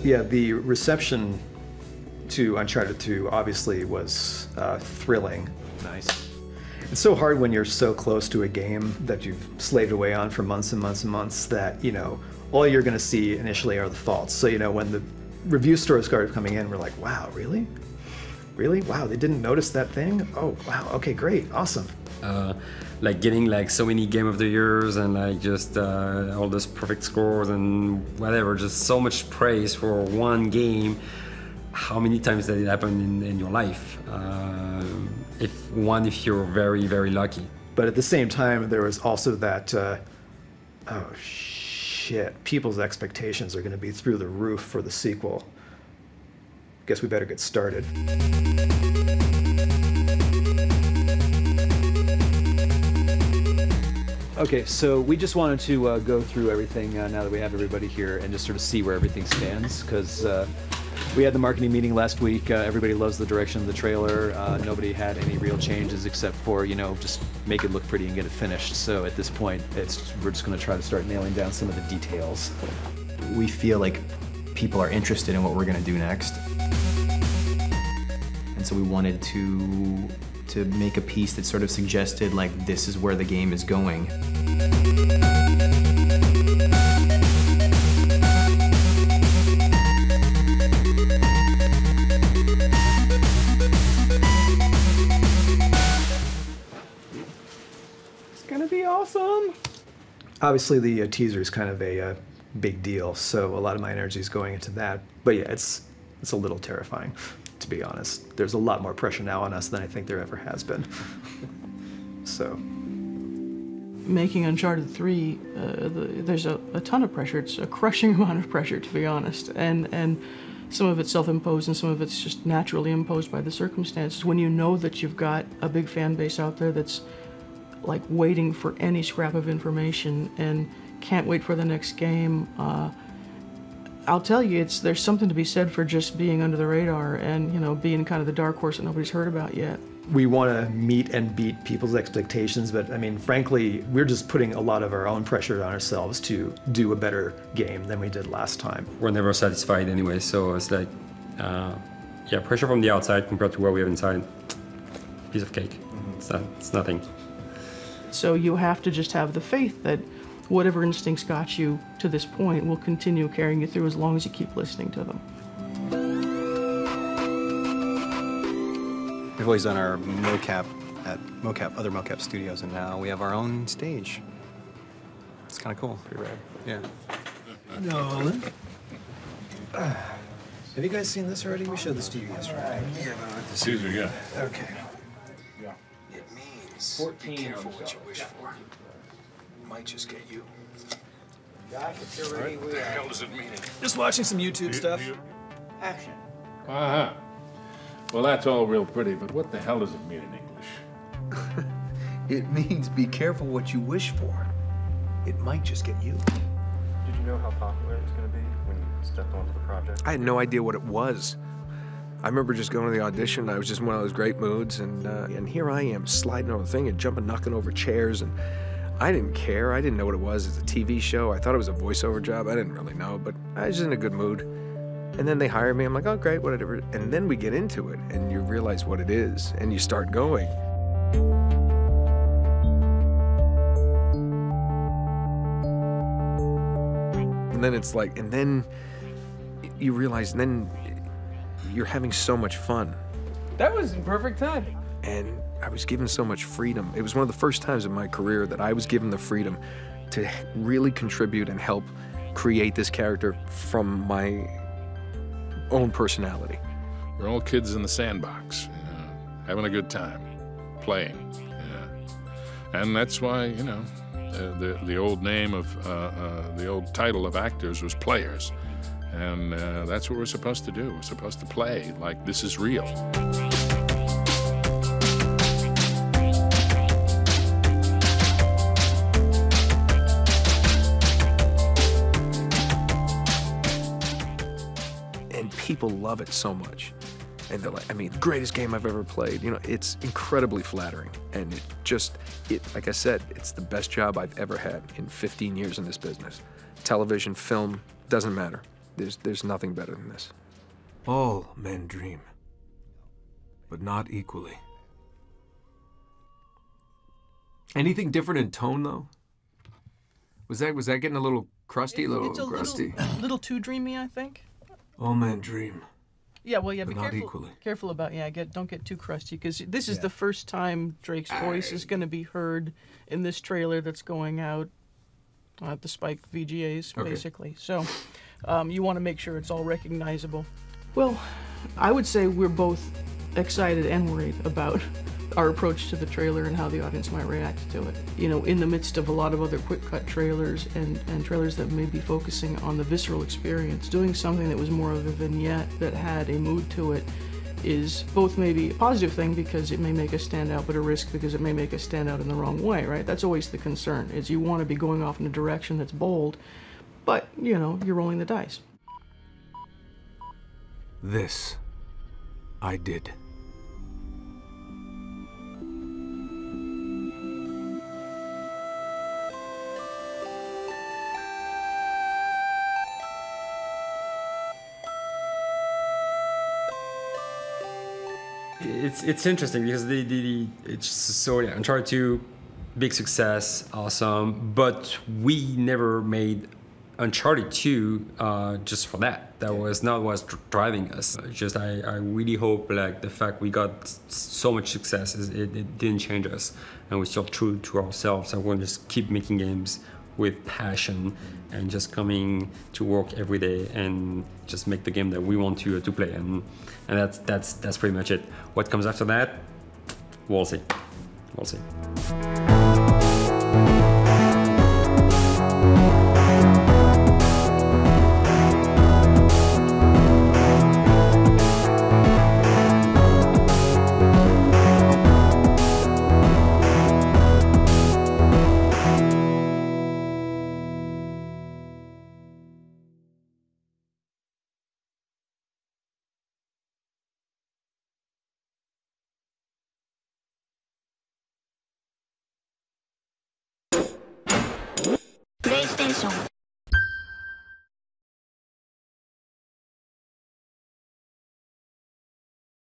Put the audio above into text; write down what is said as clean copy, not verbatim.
Yeah, the reception to Uncharted 2 obviously was thrilling. Nice. It's so hard when you're so close to a game that you've slaved away on for months and months and months that, you know, all you're going to see initially are the faults. So, you know, when the review stores started coming in, we're like, wow, really? Really? Wow, they didn't notice that thing? Oh, wow, okay, great, awesome. Like getting like so many Game of the Years and like just all those perfect scores and whatever, just so much praise for one game. How many times did it happen in your life? If you're very, very lucky. But at the same time, there was also that, oh shit, people's expectations are gonna be through the roof for the sequel. Guess we better get started. Okay, so we just wanted to go through everything now that we have everybody here and just sort of see where everything stands, because we had the marketing meeting last week. Everybody loves the direction of the trailer. Nobody had any real changes except for, you know, just make it look pretty and get it finished. So at this point, we're just going to try to start nailing down some of the details. We feel like people are interested in what we're going to do next. And so we wanted to make a piece that sort of suggested, like, this is where the game is going. It's gonna be awesome! Obviously, the teaser is kind of a big deal, so a lot of my energy is going into that. But yeah, it's a little terrifying, to be honest. There's a lot more pressure now on us than I think there ever has been. So. Making Uncharted 3, there's a ton of pressure. It's a crushing amount of pressure, to be honest. And some of it's self-imposed and some of it's just naturally imposed by the circumstances. When you know that you've got a big fan base out there that's like waiting for any scrap of information and can't wait for the next game, I'll tell you, there's something to be said for just being under the radar and, you know, being kind of the dark horse that nobody's heard about yet. We want to meet and beat people's expectations, but I mean, frankly, we're just putting a lot of our own pressure on ourselves to do a better game than we did last time. We're never satisfied anyway, so it's like, yeah, pressure from the outside compared to what we have inside. Piece of cake. It's nothing. So you have to just have the faith that whatever instincts got you to this point will continue carrying you through as long as you keep listening to them. We've always done our mocap at other mocap studios, and now we have our own stage. It's kind of cool. Pretty rad. Yeah. Nolan. Have you guys seen this already? We showed this to you yesterday. Yeah, but the Caesar, yeah. Okay. It means 14 be careful what you wish for. It might just get you. What the hell does it mean? Just watching some YouTube stuff. Action. Uh-huh. Well, that's all real pretty, but what the hell does it mean in English? It means be careful what you wish for. It might just get you. Did you know how popular it was going to be when you stepped onto the project? I had no idea what it was. I remember just going to the audition. I was just in one of those great moods, and here I am sliding over the thing and jumping, knocking over chairs, and I didn't care. I didn't know what it was. It's a TV show. I thought it was a voiceover job. I didn't really know, but I was in a good mood. And then they hired me. I'm like, oh, great, whatever. And then we get into it, and you realize what it is, and you start going. And then it's like, and then you realize, and then you're having so much fun. That was in perfect time. And I was given so much freedom. It was one of the first times in my career that I was given the freedom to really contribute and help create this character from my own personality. We're all kids in the sandbox, having a good time, playing. Yeah. And that's why, you know, the old name of, the old title of actors was players. And that's what we're supposed to do. We're supposed to play like this is real. And people love it so much. And they're like, I mean, greatest game I've ever played. You know, it's incredibly flattering. And like I said, it's the best job I've ever had in 15 years in this business. Television, film, doesn't matter. There's nothing better than this. All men dream, but not equally. Anything different in tone, though? Was that getting a little crusty, It's a crusty? little too dreamy, I think. All men dream. Yeah, well, yeah, be But not careful. equally. Careful about don't get too crusty, because this is the first time Drake's voice is going to be heard in this trailer that's going out at the Spike VGAs, Okay. basically. So you want to make sure it's all recognizable. Well, I would say we're both excited and worried about our approach to the trailer and how the audience might react to it. You know, in the midst of a lot of other quick-cut trailers and trailers that may be focusing on the visceral experience, doing something that was more of a vignette that had a mood to it is both maybe a positive thing because it may make us stand out, but a risk because it may make us stand out in the wrong way, right? That's always the concern, is you want to be going off in a direction that's bold, but, you know, you're rolling the dice. This I did. It's interesting because it's so yeah, Uncharted 2, big success, awesome. But we never made Uncharted 2 just for that. That was not what's driving us. Just I really hope like the fact we got so much success it didn't change us, and we're still true to ourselves. I want to just keep making games with passion and just coming to work every day and just make the game that we want to play, and that's pretty much it. What comes after that, we'll see. We'll see. PlayStation